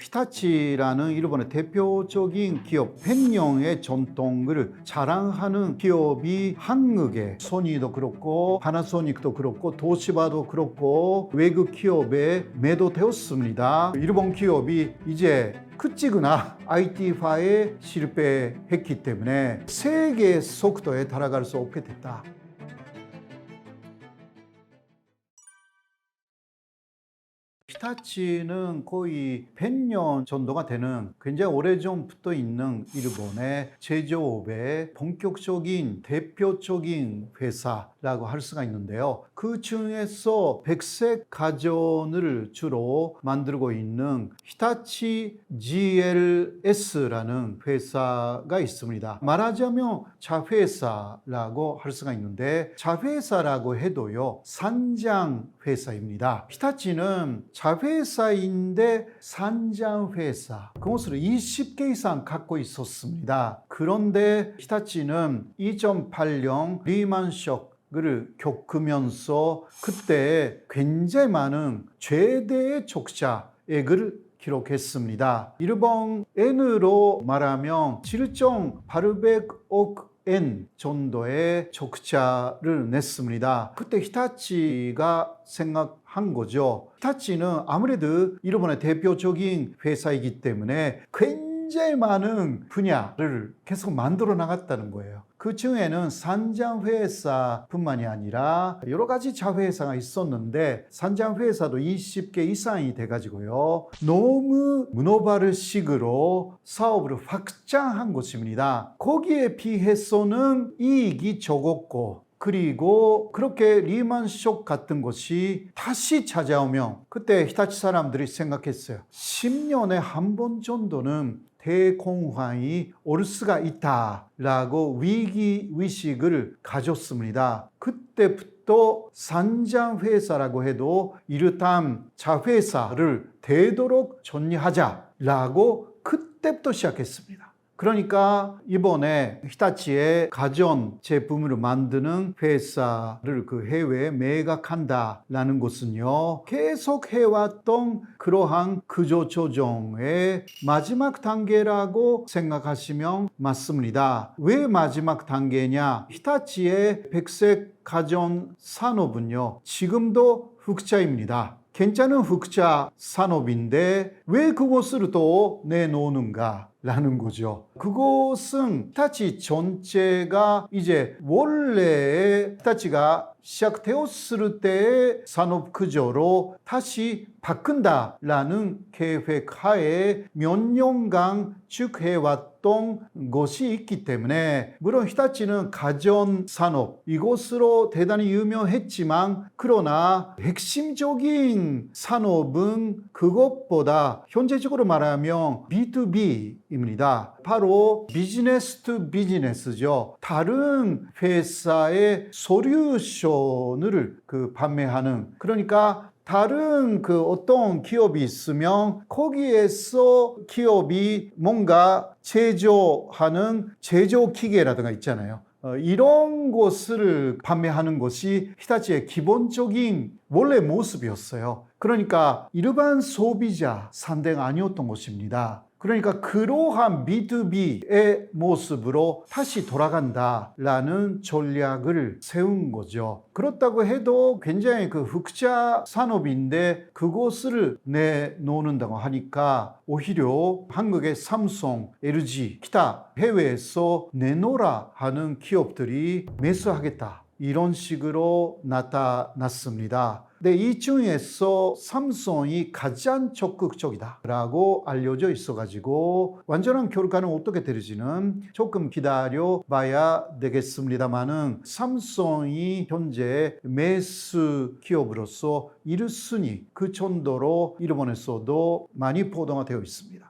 히타치라는 일본의 대표적인 기업 100년의 전통을 자랑하는 기업이 한국에 소니도 그렇고 파나소닉도 그렇고 도시바도 그렇고 외국 기업에 매도되었습니다. 일본 기업이 이제 크찌그나 IT화에 실패했기 때문에 세계 속도에 따라갈 수 없게 됐다. 히타치는 거의 100년 정도가 되는 굉장히 오래전부터 있는 일본의 제조업의 본격적인 대표적인 회사라고 할 수가 있는데요. 그 중에서 백색 가전을 주로 만들고 있는 히타치 GLS라는 회사가 있습니다. 말하자면 자회사라고 할 수가 있는데 자회사라고 해도요, 산장 회사입니다. 히타치는 자회사인데 산장회사, 그것을 20개 이상 갖고 있었습니다. 그런데 히타치는 2008년 리만 쇼크를 겪으면서 그때 굉장히 많은 최대의 적자액을 기록했습니다. 일본 엔으로 말하면 7,800억 엔 정도의 적자를 냈습니다. 그때 히타치가 생각한 거죠. 히타치는 아무래도 일본의 대표적인 회사이기 때문에 굉장히 많은 분야를 계속 만들어 나갔다는 거예요. 그 중에는 산장회사뿐만이 아니라 여러 가지 자회사가 있었는데 산장회사도 20개 이상이 돼가지고요, 너무 문어발식으로 사업을 확장한 것입니다. 거기에 비해서는 이익이 적었고, 그리고 그렇게 리만 쇼크 같은 것이 다시 찾아오면 그때 히타치 사람들이 생각했어요. 10년에 한 번 정도는 대공황이 올 수가 있다라고 위기의식을 가졌습니다. 그때부터 산장회사라고 해도 이르단 자회사를 되도록 정리하자라고 그때부터 시작했습니다. 그러니까 이번에 히타치의 가전 제품을 만드는 회사를 그 해외에 매각한다라는 것은요, 계속 해왔던 그러한 구조조정의 마지막 단계라고 생각하시면 맞습니다. 왜 마지막 단계냐? 히타치의 백색 가전 산업은요, 지금도 흑자입니다. 괜찮은 흑자 산업인데 왜 그것을 또 내놓는가? 라는 거죠. 그것은 히타치 전체가 이제 원래 히타치가 시작되었을 때의 산업 구조로 다시 바꾼다라는 계획하에 몇 년간 쭉 해왔던 것이 있기 때문에, 물론 히타치는 가전 산업 이것으로 대단히 유명했지만, 그러나 핵심적인 산업은 그것보다 현재적으로 말하면 B2B입니다. 바로 비즈니스 투 비즈니스죠. 다른 회사의 솔루션을 판매하는, 그러니까 다른 어떤 기업이 있으면 거기에서 기업이 뭔가 제조하는 제조기계라든가 있잖아요. 이런 것을 판매하는 것이 히타치의 기본적인 원래 모습이었어요. 그러니까 일반 소비자 상대가 아니었던 것입니다. 그러니까 그러한 B2B의 모습으로 다시 돌아간다라는 전략을 세운 거죠. 그렇다고 해도 굉장히 흑자 산업인데 그것을 내놓는다고 하니까 오히려 한국의 삼성, LG, 기타 해외에서 내놓으라 하는 기업들이 매수하겠다, 이런 식으로 나타났습니다. 근데 이 중에서 삼성이 가장 적극적이다라고 알려져 있어가지고 완전한 결과는 어떻게 될지는 조금 기다려 봐야 되겠습니다만은, 삼성이 현재 매수 기업으로서 1순위 그 정도로 일본에서도 많이 보도가 되어 있습니다.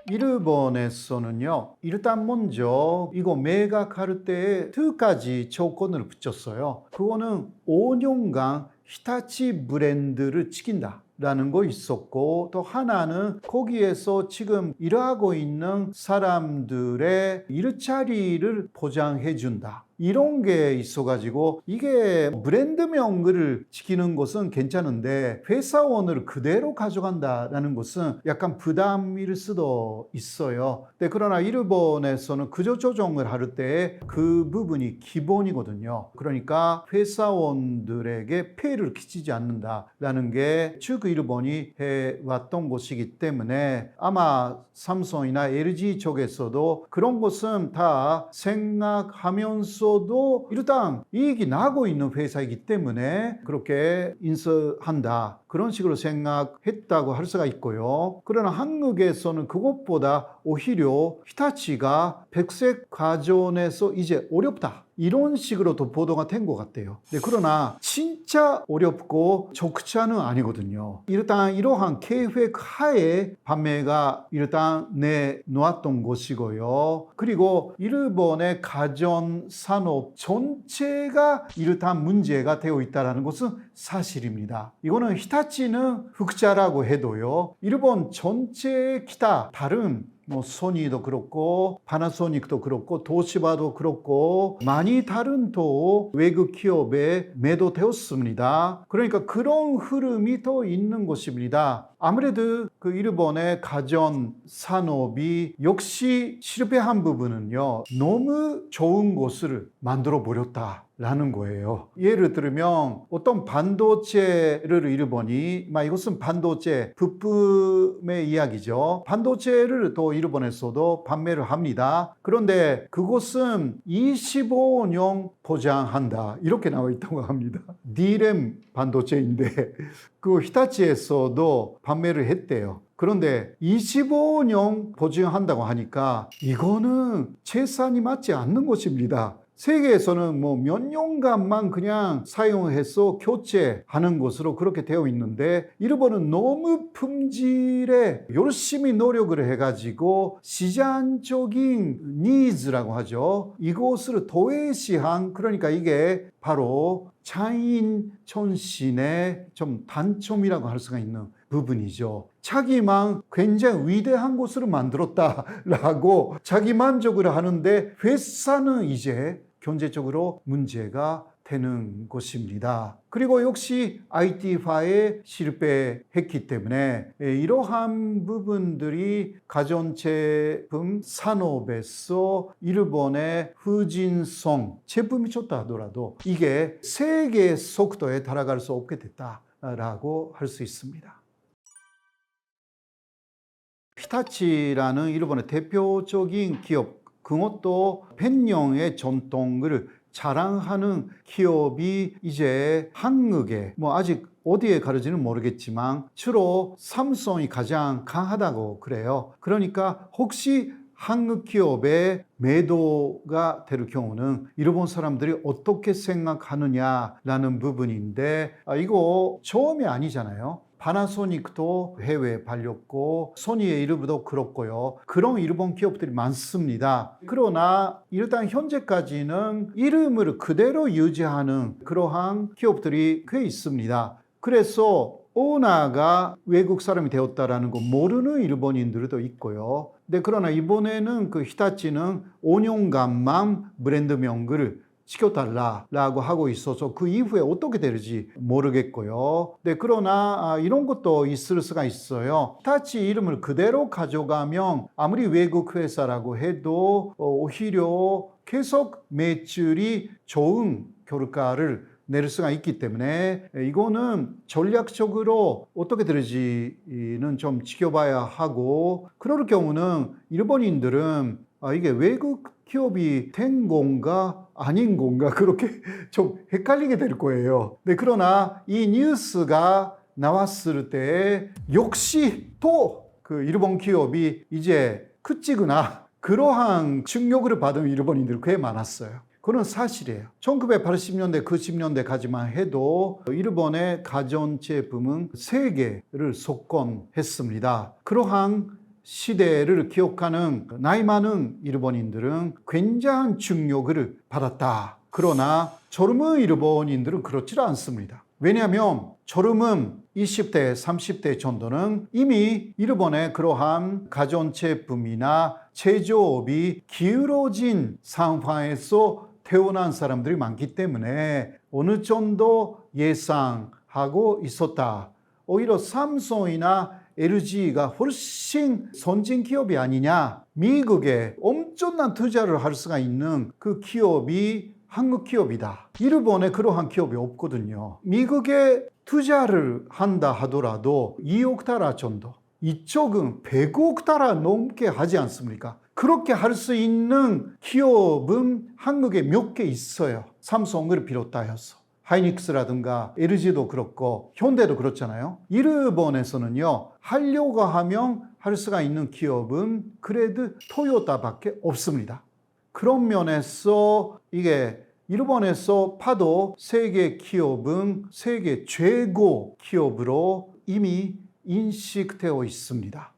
일본에서는요, 일단 먼저 이거 매각할 때 2가지 조건을 붙였어요. 그거는 5년간 히타치 브랜드를 지킨다 라는 거 있었고, 또 하나는 거기에서 지금 일하고 있는 사람들의 일자리를 보장해 준다 이런 게 있어가지고 이게 브랜드명을 지키는 것은 괜찮은데 회사원을 그대로 가져간다라는 것은 약간 부담일 수도 있어요. 그러나 일본에서는 구조 조정을 할 때 그 부분이 기본이거든요. 그러니까 회사원들에게 폐해를 끼치지 않는다라는 게 쭉 일본이 해왔던 것이기 때문에 아마 삼성이나 LG 쪽에서도 그런 것은 다 생각하면서도 일단 이익이 나고 있는 회사이기 때문에 그렇게 인수한다. 그런 식으로 생각했다고 할 수가 있고요. 그러나 한국에서는 그것보다 오히려 히타치가 백색 가전에서 이제 어렵다. 이런 식으로도 보도가 된 것 같아요. 그러나 진짜 어렵고 적자는 아니거든요. 일단 이러한 계획 하에 판매가 일단 내놓았던 것이고요. 그리고 일본의 가전 산업 전체가 일단 문제가 되어 있다는 것은 사실입니다. 이거는 히타치는 흑자라고 해도요. 일본 전체의 기타 다른 소니도 그렇고 파나소닉도 그렇고 도시바도 그렇고 많이 다른 또 외국 기업에 매도되었습니다. 그러니까 그런 흐름이 더 있는 것입니다. 아무래도 그 일본의 가전 산업이 역시 실패한 부분은요, 너무 좋은 것을 만들어 버렸다. 라는 거예요. 예를 들면 어떤 반도체를 일본이 이것은 반도체 부품의 이야기죠. 반도체를 또 일본에서도 판매를 합니다. 그런데 그것은 25년 보장한다 이렇게 나와 있다고 합니다. D램 반도체인데 그 히타치에서도 판매를 했대요. 그런데 25년 보증한다고 하니까 이거는 채산이 맞지 않는 것입니다. 세계에서는 몇 년간만 그냥 사용해서 교체하는 것으로 그렇게 되어 있는데 일본은 너무 품질에 열심히 노력을 해가지고 시장적인 니즈라고 하죠. 이것을 도외시한 그러니까 이게 바로 차인 천신의 좀 단점이라고 할 수가 있는 부분이죠. 자기만 굉장히 위대한 것으로 만들었다라고 자기 만족을 하는데 회사는 이제 경제적으로 문제가 되는 것입니다. 그리고 역시 IT화에 실패했기 때문에 이러한 부분들이 가전제품 산업에서 일본의 후진성 제품이 좋다 하더라도 이게 세계 속도에 달아갈 수 없게 됐다라고 할 수 있습니다. 히타치라는 일본의 대표적인 기업, 그것도 100년의 전통을 자랑하는 기업이 이제 한국에 아직 어디에 가는지는 모르겠지만 주로 삼성이 가장 강하다고 그래요. 그러니까 혹시 한국 기업의 매도가 될 경우는 일본 사람들이 어떻게 생각하느냐라는 부분인데 이거 처음이 아니잖아요. 파나소닉도 해외에 팔렸고 소니의 이름도 그렇고요. 그런 일본 기업들이 많습니다. 그러나 일단 현재까지는 이름을 그대로 유지하는 그러한 기업들이 꽤 있습니다. 그래서 오너가 외국 사람이 되었다라는 거 모르는 일본인들도 있고요. 그러나 이번에는 그 히타치는 5년간만 브랜드명을 시켜달라고 하고 있어서 그 이후에 어떻게 될지 모르겠고요. 그러나 이런 것도 있을 수가 있어요. 히타치 이름을 그대로 가져가면 아무리 외국 회사라고 해도 오히려 계속 매출이 좋은 결과를 낼 수가 있기 때문에 이거는 전략적으로 어떻게 될지는 좀 지켜봐야 하고, 그럴 경우는 일본인들은 이게 외국 기업이 된 건가 아닌 건가 그렇게 좀 헷갈리게 될 거예요. 그러나 이 뉴스가 나왔을 때 역시 또 그 일본 기업이 이제 크지구나 그러한 충격을 받은 일본인들이 꽤 많았어요. 그건 사실이에요. 1980년대, 90년대까지만 해도 일본의 가전제품은 세계를 석권했습니다. 그러한 시대를 기억하는 나이 많은 일본인들은 굉장한 충격을 받았다. 그러나 젊은 일본인들은 그렇지 않습니다. 왜냐하면 젊은 20대, 30대 정도는 이미 일본의 그러한 가전제품이나 제조업이 기울어진 상황에서 태어난 사람들이 많기 때문에 어느 정도 예상하고 있었다. 오히려 삼성이나 LG가 훨씬 선진 기업이 아니냐. 미국에 엄청난 투자를 할 수가 있는 그 기업이 한국 기업이다. 일본에 그러한 기업이 없거든요. 미국에 투자를 한다 하더라도 2억 달러 정도. 이쪽은 100억 달러 넘게 하지 않습니까? 그렇게 할 수 있는 기업은 한국에 몇 개 있어요. 삼성을 비롯하여서. 하이닉스라든가 LG도 그렇고 현대도 그렇잖아요. 일본에서는요, 하려고 하면 할 수가 있는 기업은 그래도 토요타밖에 없습니다. 그런 면에서 이게 일본에서 봐도 세계 기업은 세계 최고 기업으로 이미 인식되어 있습니다.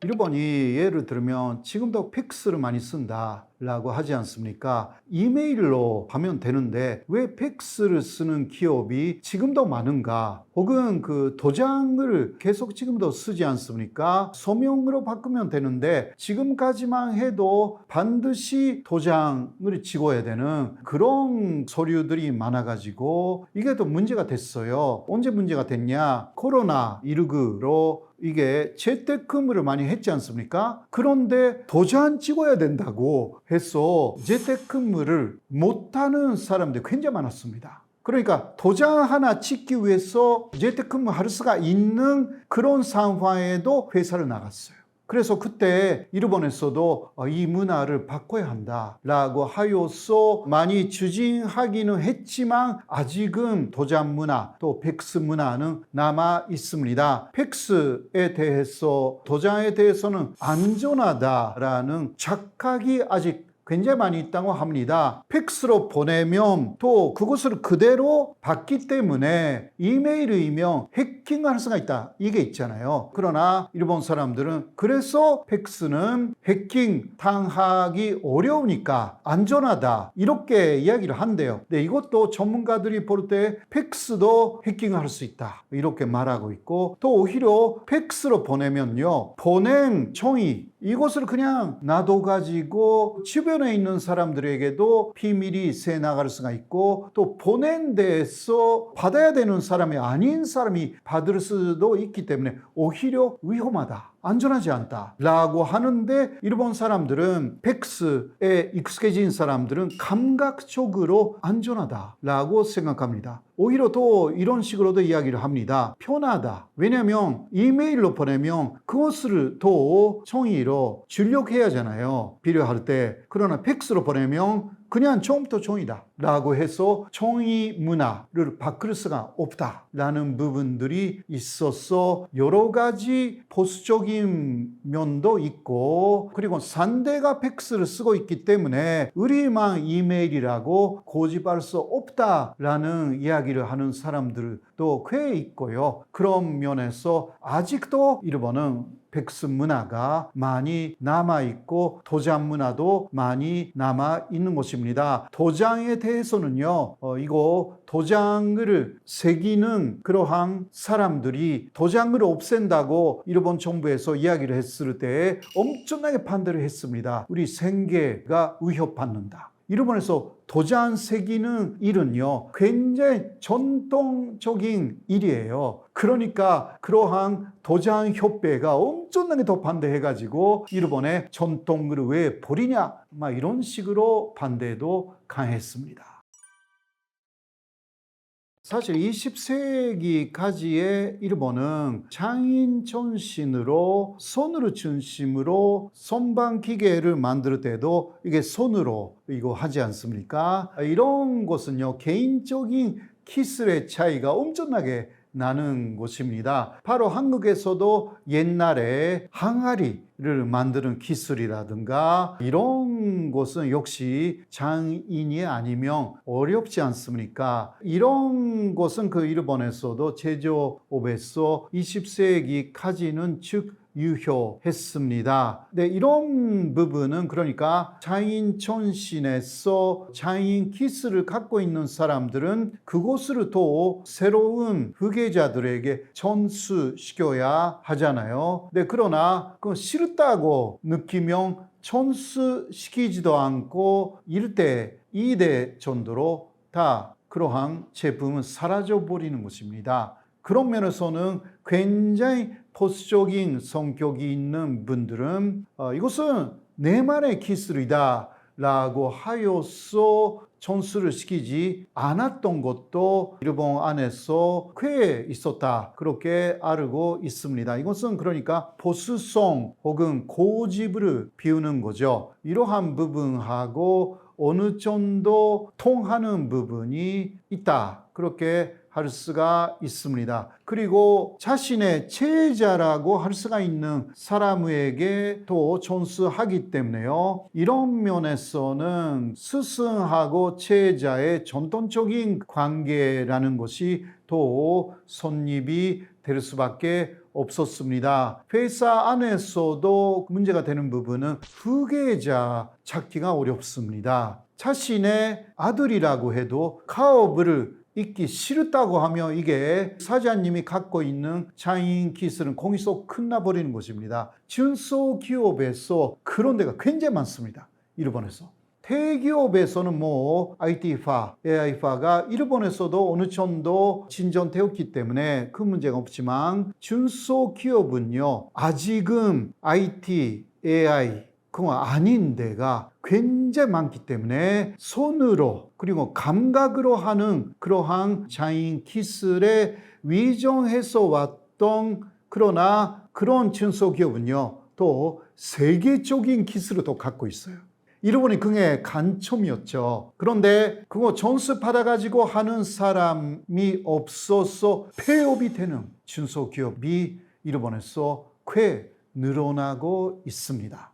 일본이 예를 들면 지금도 팩스를 많이 쓴다라고 하지 않습니까? 이메일로 하면 되는데 왜 팩스를 쓰는 기업이 지금도 많은가? 혹은 그 도장을 계속 지금도 쓰지 않습니까? 서명으로 바꾸면 되는데 지금까지만 해도 반드시 도장을 찍어야 되는 그런 서류들이 많아가지고 이게 또 문제가 됐어요. 언제 문제가 됐냐? 코로나19로 이게 재택근무를 많이 했지 않습니까? 그런데 도장 찍어야 된다고 해서 재택근무를 못하는 사람들이 굉장히 많았습니다. 그러니까 도장 하나 찍기 위해서 재택근무 할 수가 있는 그런 상황에도 회사를 나갔어요. 그래서 그때 일본에서도 이 문화를 바꿔야 한다라고 하여서 많이 추진하기는 했지만 아직은 도장 문화 또 팩스 문화는 남아 있습니다. 팩스에 대해서 도장에 대해서는 안전하다라는 착각이 아직 굉장히 많이 있다고 합니다. 팩스로 보내면 또 그것을 그대로 받기 때문에 이메일이면 해킹할 수가 있다. 이게 있잖아요. 그러나 일본 사람들은 그래서 팩스는 해킹 당하기 어려우니까 안전하다. 이렇게 이야기를 한대요. 근데 이것도 전문가들이 볼 때 팩스도 해킹할 수 있다. 이렇게 말하고 있고 또 오히려 팩스로 보내면요. 보낸 총이 이것을 그냥 놔둬가지고 주변에 있는 사람들에게도 비밀이 새 나갈 수가 있고 또 보낸 데에서 받아야 되는 사람이 아닌 사람이 받을 수도 있기 때문에 오히려 위험하다. 안전하지 않다 라고 하는데 일본 사람들은 팩스에 익숙해진 사람들은 감각적으로 안전하다 라고 생각합니다. 오히려 또 이런 식으로도 이야기를 합니다. 편하다. 왜냐하면 이메일로 보내면 그것을 또 종이로 출력해야 하잖아요. 필요할 때. 그러나 팩스로 보내면 그냥 처음부터 종이다 라고 해서 종이 문화를 바꿀 수가 없다 라는 부분들이 있어서 여러 가지 보수적인 면도 있고 그리고 상대가 팩스를 쓰고 있기 때문에 우리만 이메일이라고 고집할 수 없다 라는 이야기를 하는 사람들도 꽤 있고요. 그런 면에서 아직도 일본은 팩스 문화가 많이 남아있고 도장 문화도 많이 남아있는 것입니다. 도장에 대해서는요, 이거 도장을 새기는 그러한 사람들이 도장을 없앤다고 일본 정부에서 이야기를 했을 때 엄청나게 반대를 했습니다. 우리 생계가 위협받는다. 일본에서 도장 새기는 일은요, 굉장히 전통적인 일이에요. 그러니까 그러한 도장 협회가 엄청나게 더 반대해가지고 일본의 전통을 왜 버리냐? 막 이런 식으로 반대도 강했습니다. 사실 20세기까지의 일본은 장인 전신으로 손으로 중심으로 선반 기계를 만들 때도 이게 손으로 이거 하지 않습니까? 이런 것은요 개인적인 기술의 차이가 엄청나게 나는 것입니다. 바로 한국에서도 옛날에 항아리를 만드는 기술이라든가 이런 것은 역시 장인이 아니면 어렵지 않습니까? 이런 것은 그 일본에서도 제조업에서 20세기까지는 즉 유효했습니다. 네, 이런 부분은 그러니까 장인 전신에서 장인 기술을 갖고 있는 사람들은 그것을 또 새로운 후계자들에게 전수시켜야 하잖아요. 네, 그러나 그 싫다고 느끼면 전수시키지도 않고 1대, 2대 정도로 다 그러한 제품은 사라져 버리는 것입니다. 그런 면에서는 굉장히 보수적인 성격이 있는 분들은 이것은 내만의 기술이다 라고 하여서 전수를 시키지 않았던 것도 일본 안에서 꽤 있었다, 그렇게 알고 있습니다. 이것은 그러니까 보수성 혹은 고집을 비우는 거죠. 이러한 부분하고 어느 정도 통하는 부분이 있다, 그렇게 할 수가 있습니다. 그리고 자신의 제자라고 할 수가 있는 사람에게 또 존수하기 때문에요. 이런 면에서는 스승하고 제자의 전통적인 관계라는 것이 또 성립이 될 수밖에 없었습니다. 회사 안에서도 문제가 되는 부분은 후계자 찾기가 어렵습니다. 자신의 아들이라고 해도 가업을 잇기 싫다고 하면 이게 사장님이 갖고 있는 장인 기술은 거기서 끝나버리는 것입니다. 중소기업에서 그런 데가 굉장히 많습니다. 일본에서. 대기업에서는 IT파, AI파가 일본에서도 어느 정도 진전되었기 때문에 그 문제가 없지만 중소기업은요, 아직은 IT, AI 그건 아닌 데가 굉장히 많기 때문에 손으로 그리고 감각으로 하는 그러한 장인 기술에 위정해서 왔던, 그러나 그런 중소기업은요 또 세계적인 기술을 또 갖고 있어요. 일본이 그게 간첩이었죠. 그런데 그거 전수 받아가지고 하는 사람이 없어서 폐업이 되는 중소기업이 일본에서 꽤 늘어나고 있습니다.